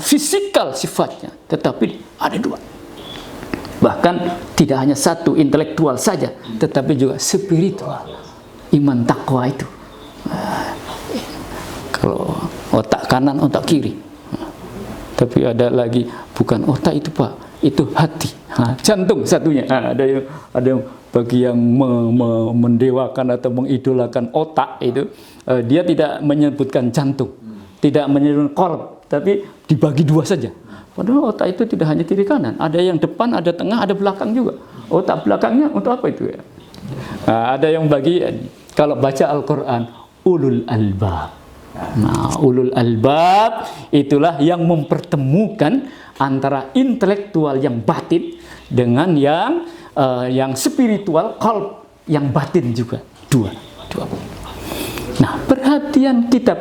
fisikal sifatnya, tetapi ada 2. Bahkan tidak hanya 1 intelektual saja, tetapi juga spiritual, iman takwa itu. Kalau otak kanan, otak kiri. Tapi ada lagi bukan otak itu Pak, itu hati, jantung satunya. Ada yang bagi yang mendewakan atau mengidolakan otak itu, dia tidak menyebutkan jantung, tidak menyebutkan qalb, tapi dibagi dua saja. Padahal otak itu tidak hanya kiri kanan, ada yang depan, ada tengah, ada belakang juga. Otak belakangnya untuk apa itu ya? Nah, ada yang bagi, kalau baca Al-Quran, ulul albab. Nah, ulul albab itulah yang mempertemukan antara intelektual yang batin dengan yang spiritual, qalb yang batin juga. Dua. Nah, perhatian kita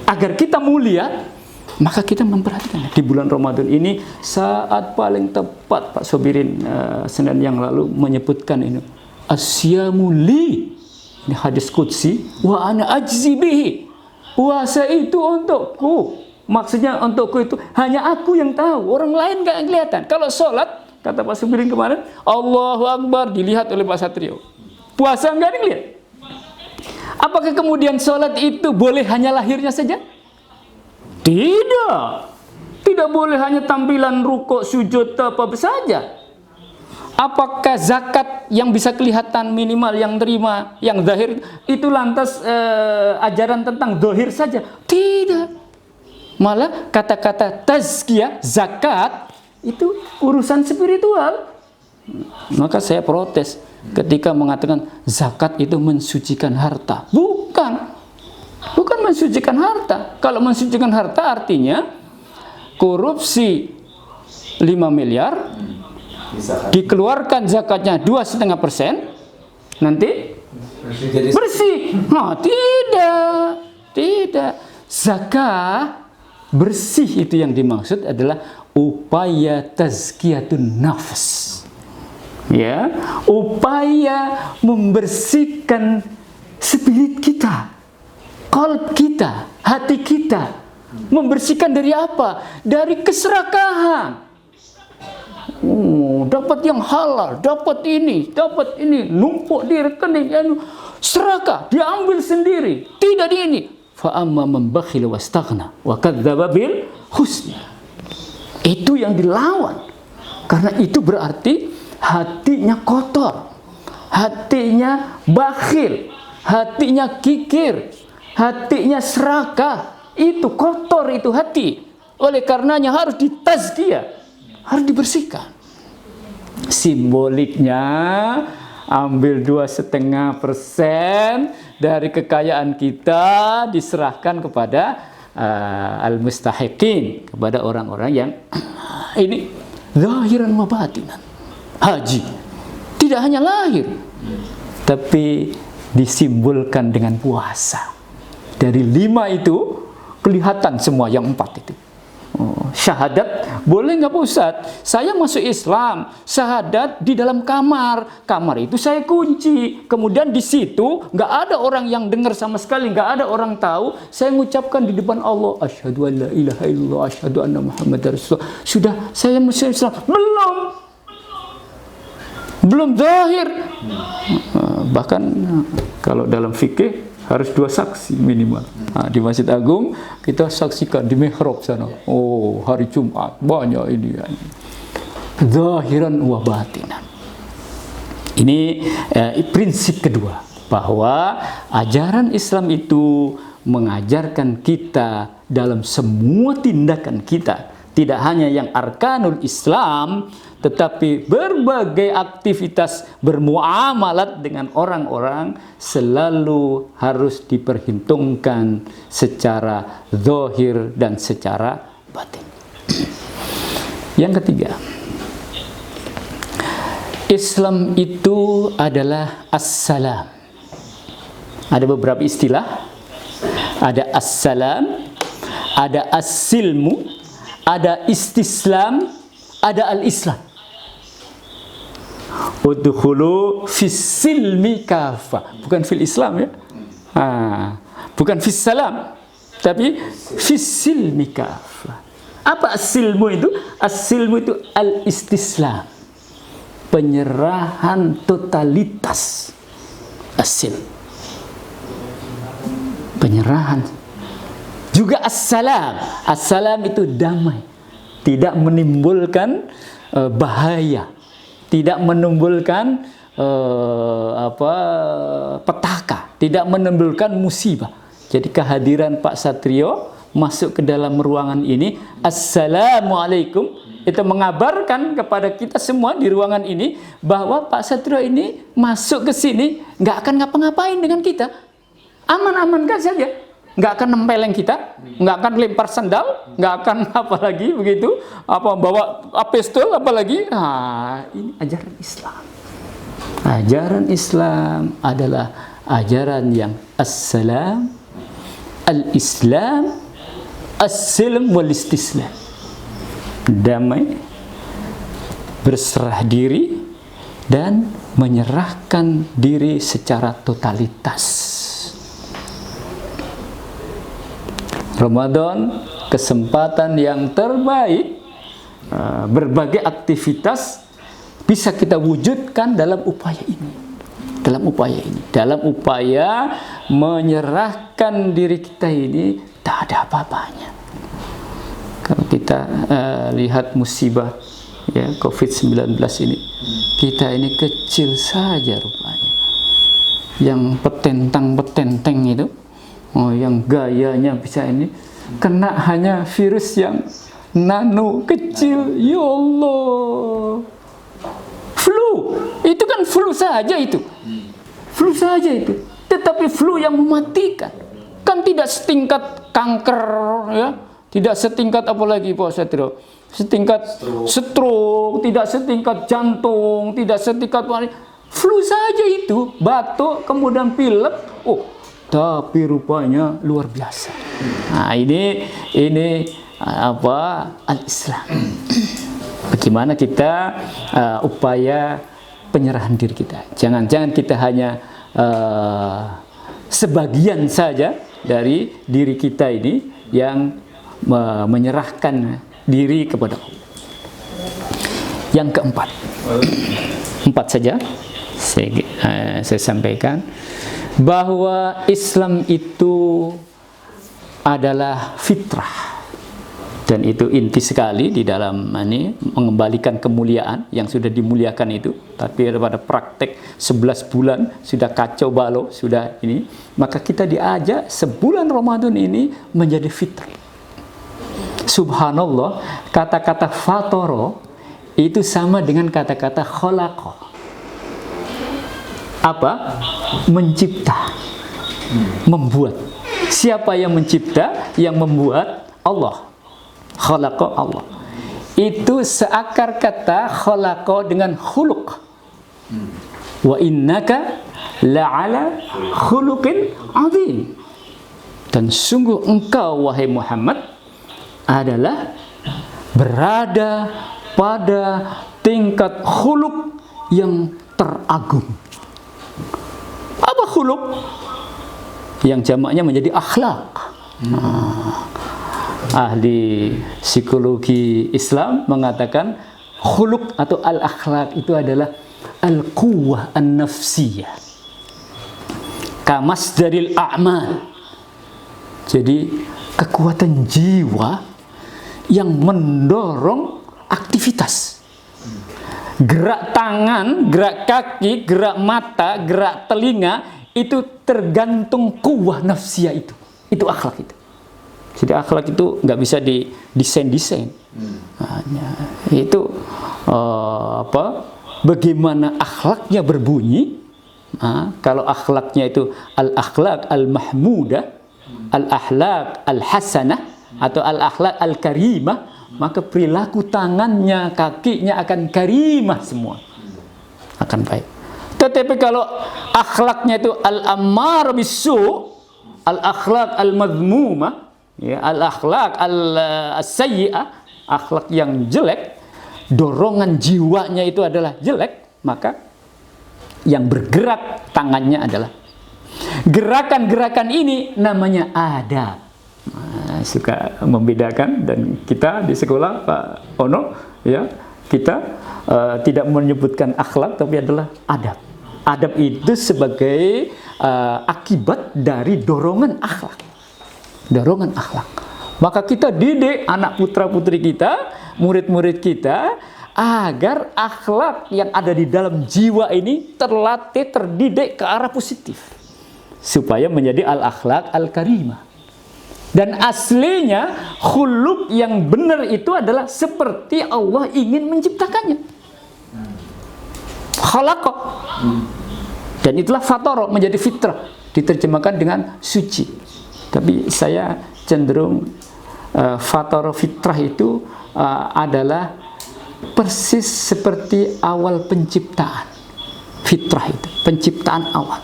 agar kita mulia, maka kita memperhatikan. Di bulan Ramadan ini saat paling tepat, Pak Sobirin Senin yang lalu menyebutkan ini, asyamu li, ini hadis qudsi, wa ana ajzi bihi, puasa itu untukku. Maksudnya untukku itu hanya aku yang tahu, orang lain nggak kelihatan. Kalau sholat, kata Pak Sobirin kemarin, Allahu Akbar dilihat oleh Pak Satrio, puasa nggak dilihat. Apakah kemudian sholat itu boleh hanya lahirnya saja? Tidak. Tidak boleh hanya tampilan rukuk, sujud, apa saja. Apakah zakat yang bisa kelihatan minimal yang terima, yang zahir, itu lantas ajaran tentang zahir saja? Tidak. Malah kata-kata tazkiyah, zakat, itu urusan spiritual. Maka saya protes ketika mengatakan zakat itu mensucikan harta. Bukan mensucikan harta. Kalau mensucikan harta artinya korupsi 5 miliar, dikeluarkan zakatnya 2,5%, nanti bersih. Nah, tidak. Zakat bersih itu yang dimaksud adalah upaya tazkiyatun nafs. Ya, upaya membersihkan spirit kita, qalb kita, hati kita. Membersihkan dari apa? Dari keserakahan. Dapat yang halal, dapat ini, numpuk di rekening, serakah, diambil sendiri, tidak di ini. Fa amma man bakhila wastaghna wa kadzdzaba bil husna. Itu yang dilawan. Karena itu berarti hatinya kotor, hatinya bakhil, hatinya kikir, hatinya serakah. Itu kotor, itu hati. Oleh karenanya harus ditazkiyah, harus dibersihkan. Simboliknya ambil 2,5% dari kekayaan kita diserahkan kepada al-mustahiqin, kepada orang-orang yang ini zahiran wa batinan. Haji tidak hanya lahir, tapi disimbolkan dengan puasa. Dari 5 itu kelihatan semua yang 4 itu. Syahadat boleh nggak Pak Ustadz? Saya masuk Islam, syahadat di dalam kamar itu saya kunci. Kemudian di situ nggak ada orang yang dengar sama sekali, nggak ada orang tahu. Saya mengucapkan di depan Allah, asyhadu an la ilaha illallah, asyhadu anna Muhammadar Rasulullah. Sudah, saya masuk Islam. Belum zahir. Bahkan kalau dalam fikih harus 2 saksi minimal. Nah, di Masjid Agung kita saksikan di mihrab sana. Oh, hari Jumat banyak ini. Zahiran wa batinan. Ini prinsip kedua, bahwa ajaran Islam itu mengajarkan kita dalam semua tindakan kita, tidak hanya yang arkanul Islam, tetapi berbagai aktivitas bermuamalat dengan orang-orang selalu harus diperhitungkan secara zahir dan secara batin. Yang ketiga, Islam itu adalah as-salam. Ada beberapa istilah. Ada as-salam, ada as-silmu, ada istislam, ada al-islam. Udkhulu fis silmi kafa, bukan fil Islam ya. Bukan fis salam, tapi fis silmi kafa. Apa as-silmu itu? As-silmu itu al-istislam, penyerahan totalitas. As-silm, penyerahan. Juga as-salam. As-salam itu damai, tidak menimbulkan bahaya, tidak menimbulkan petaka, tidak menimbulkan musibah. Jadi kehadiran Pak Satrio masuk ke dalam ruangan ini, assalamualaikum, itu mengabarkan kepada kita semua di ruangan ini bahwa Pak Satrio ini masuk ke sini nggak akan ngapa-ngapain dengan kita, aman-aman saja, nggak akan nempeleng kita, nggak akan lempar sandal, nggak akan apalagi begitu, bawa pistol apalagi. Nah, ini ajaran Islam. Ajaran Islam adalah ajaran yang assalam, al-Islam, as-silm wal istislam. Damai, berserah diri, dan menyerahkan diri secara totalitas. Ramadan, kesempatan yang terbaik, berbagai aktivitas bisa kita wujudkan dalam upaya ini. Dalam upaya menyerahkan diri kita ini, tak ada apa-apanya. Kalau kita lihat musibah ya COVID-19 ini, kita ini kecil saja rupanya. Yang petentang-petenteng itu, yang gayanya bisa ini, kena hanya virus yang nano kecil. Ya Allah, flu, itu kan flu saja itu. Flu saja itu. Tetapi flu yang mematikan. Kan tidak setingkat kanker ya. Tidak setingkat apalagi Pak Satrio. Setingkat stroke, tidak setingkat jantung, tidak setingkat flu saja itu. Batuk, kemudian pilek. Oh, tapi rupanya luar biasa. Nah, ini al-Islam. Bagaimana kita upaya penyerahan diri kita. Jangan kita hanya sebagian saja dari diri kita ini yang menyerahkan diri kepada Allah. Yang keempat, 4 saja saya sampaikan, bahwa Islam itu adalah fitrah. Dan itu inti sekali di dalam ini, mengembalikan kemuliaan yang sudah dimuliakan itu. Tapi pada praktek 11 bulan sudah kacau balau, sudah ini. Maka kita diajak sebulan Ramadan ini menjadi fitrah. Subhanallah, kata-kata fatoro itu sama dengan kata-kata khalaqa. Apa? Mencipta, membuat. Siapa yang mencipta? Yang membuat? Allah. Khalaqa Allah. Itu seakar kata khalaqa dengan khuluq. Wa innaka la'ala khuluqin azim. Dan sungguh engkau wahai Muhammad adalah berada pada tingkat khuluq yang teragung. Apa khuluq? Yang jamaknya menjadi akhlak. Ahli psikologi Islam mengatakan khuluq atau al-akhlaq itu adalah al-quwwah an-nafsiyah kamasdaril a'mal. Jadi kekuatan jiwa yang mendorong aktivitas. Gerak tangan, gerak kaki, gerak mata, gerak telinga itu tergantung quwwah nafsiyah itu. Itu akhlak itu. Jadi akhlak itu nggak bisa didesain. Itu bagaimana akhlaknya berbunyi. Kalau akhlaknya itu al-akhlak al-mahmudah, al-akhlak al-hasanah, atau al-akhlak al-karimah, maka perilaku tangannya, kakinya akan karimah semua, akan baik. Tetapi kalau akhlaknya itu al-ammar bisu, al-akhlak al-madhmumah, ya, al-akhlak al-sayyi'ah, akhlak yang jelek, dorongan jiwanya itu adalah jelek, maka yang bergerak tangannya adalah gerakan-gerakan ini namanya adab. Suka membedakan, dan kita di sekolah Pak Ono ya, kita tidak menyebutkan akhlak tapi adalah adab. Adab itu sebagai akibat dari dorongan akhlak. Dorongan akhlak. Maka kita didik anak putra putri kita murid-murid kita agar akhlak yang ada di dalam jiwa ini terlatih, terdidik ke arah positif supaya menjadi al-akhlak al-karimah. Dan aslinya khuluq yang benar itu adalah seperti Allah ingin menciptakannya. Khalaqa. Dan itulah fatara, menjadi fitrah, diterjemahkan dengan suci. Tapi saya cenderung fatara fitrah itu adalah persis seperti awal penciptaan. Fitrah itu penciptaan awal.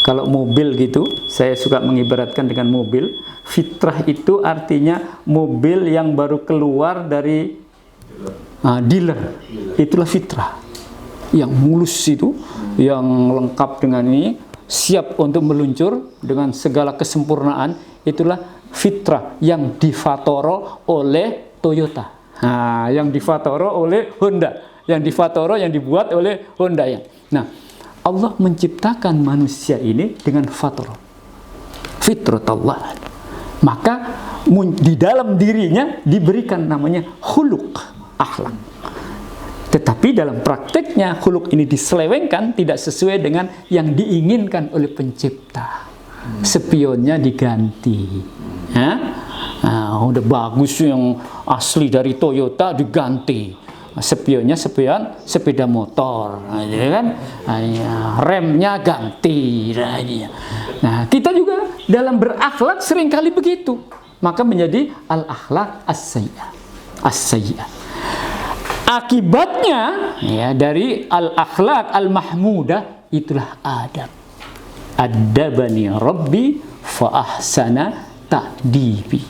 Kalau mobil gitu, saya suka mengibaratkan dengan mobil. Fitrah itu artinya mobil yang baru keluar dari dealer. Itulah fitrah. Yang mulus itu, yang lengkap dengan ini, siap untuk meluncur dengan segala kesempurnaan. Itulah fitrah yang difatoro oleh Toyota. Nah, yang difatoro oleh Honda. Yang difatoro, yang dibuat oleh Honda ya. Nah, Allah menciptakan manusia ini dengan fatoro. Fitratullah. Maka di dalam dirinya diberikan namanya khuluq, akhlak. Tetapi dalam prakteknya khuluq ini diselewengkan, tidak sesuai dengan yang diinginkan oleh pencipta. Spionnya diganti. Udah bagus yang asli dari Toyota diganti. Spionnya spion sepeda motor, kan? Remnya ganti. Nah, kita juga dalam berakhlak seringkali begitu. Maka menjadi al-akhlak as-sayyi'ah. Akibatnya ya dari al-akhlak al-mahmudah itulah adab. Adabani Rabbi fa ahsana ta'dibi.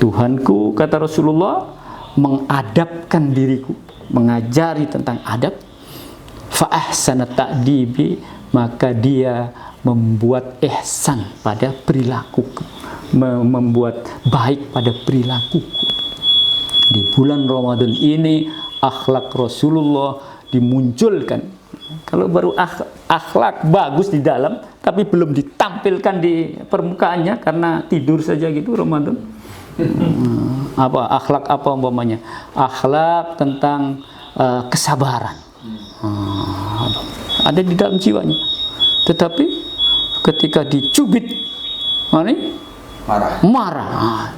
Tuhanku, kata Rasulullah, mengadabkan diriku, mengajari tentang adab. Fa ahsana ta'dibi, maka dia membuat ihsan pada perilakuku, membuat baik pada perilakuku. Di bulan Ramadan ini akhlak Rasulullah dimunculkan. Kalau baru akhlak bagus di dalam tapi belum ditampilkan di permukaannya karena tidur saja gitu Ramadan. Akhlak apa umpamanya? Akhlak tentang kesabaran. Ada di dalam jiwanya. Tetapi ketika dicubit marah.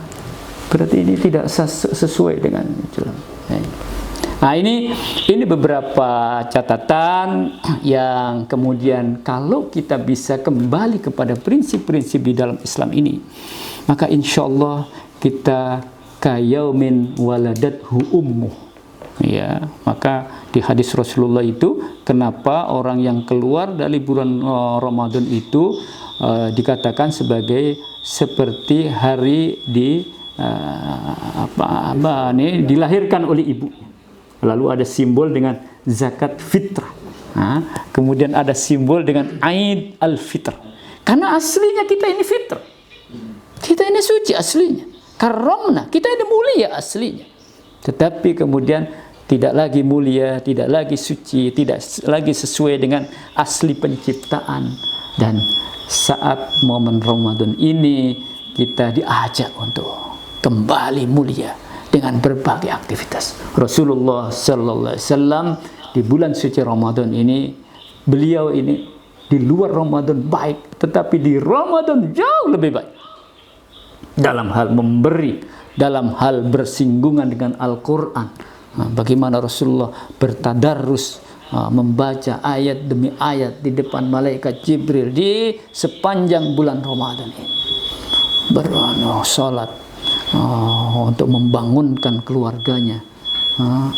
Berarti ini tidak sesuai dengan itu. Nah, ini beberapa catatan yang kemudian kalau kita bisa kembali kepada prinsip-prinsip di dalam Islam ini, maka insya Allah kita kayaumin waladathu ummuh. Ya, maka di hadis Rasulullah itu, kenapa orang yang keluar dari bulan Ramadan itu dikatakan sebagai seperti hari dilahirkan oleh ibunya. Lalu ada simbol dengan zakat fitrah. Kemudian ada simbol dengan Aid al-Fitr. Karena aslinya kita ini fitrah. Kita ini suci aslinya. Karamna, kita ini mulia aslinya. Tetapi kemudian tidak lagi mulia, tidak lagi suci, tidak lagi sesuai dengan asli penciptaan. Dan saat momen Ramadan ini kita diajak untuk kembali mulia dengan berbagai aktivitas. Rasulullah sallallahu alaihi wasallam di bulan suci Ramadan ini, beliau ini di luar Ramadan baik, tetapi di Ramadan jauh lebih baik. Dalam hal memberi, dalam hal bersinggungan dengan Al-Quran. Bagaimana Rasulullah bertadarrus, membaca ayat demi ayat di depan malaikat Jibril di sepanjang bulan Ramadan ini. Salat untuk membangunkan keluarganya.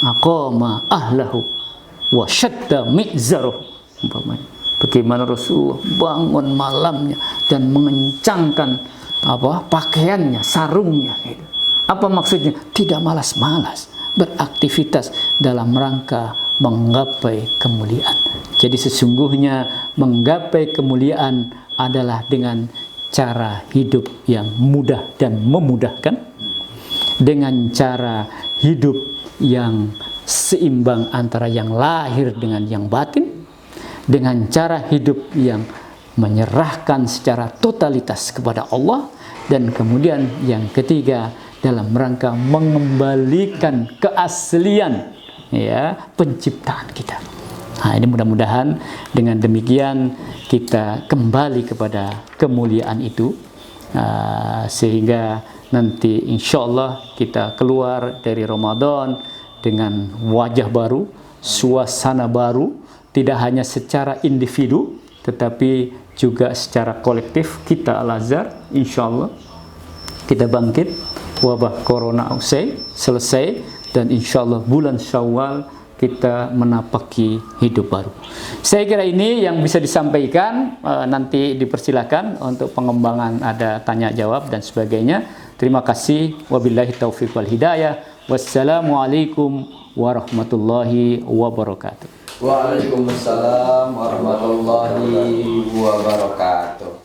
Aqama ahlahu wa syadda mi'zaruh. Bagaimana Rasulullah bangun malamnya dan mengencangkan pakaiannya, sarungnya gitu. Apa maksudnya? Tidak malas-malas beraktivitas dalam rangka menggapai kemuliaan. Jadi sesungguhnya menggapai kemuliaan adalah dengan cara hidup yang mudah dan memudahkan, dengan cara hidup yang seimbang antara yang lahir dengan yang batin, dengan cara hidup yang menyerahkan secara totalitas kepada Allah, dan kemudian yang ketiga dalam rangka mengembalikan keaslian ya penciptaan kita. Nah, ini mudah-mudahan dengan demikian kita kembali kepada kemuliaan itu, sehingga nanti insya Allah kita keluar dari Ramadan dengan wajah baru, suasana baru, tidak hanya secara individu tetapi juga secara kolektif. Kita Al-Azhar insya Allah kita bangkit, wabah corona selesai, dan insya Allah bulan Syawal kita menapaki hidup baru. Saya kira ini yang bisa disampaikan. Nanti dipersilakan untuk pengembangan, ada tanya jawab dan sebagainya. Terima kasih. Wabillahi taufiq wal hidayah. Wassalamualaikum warahmatullahi wabarakatuh. Waalaikumsalam warahmatullahi wabarakatuh.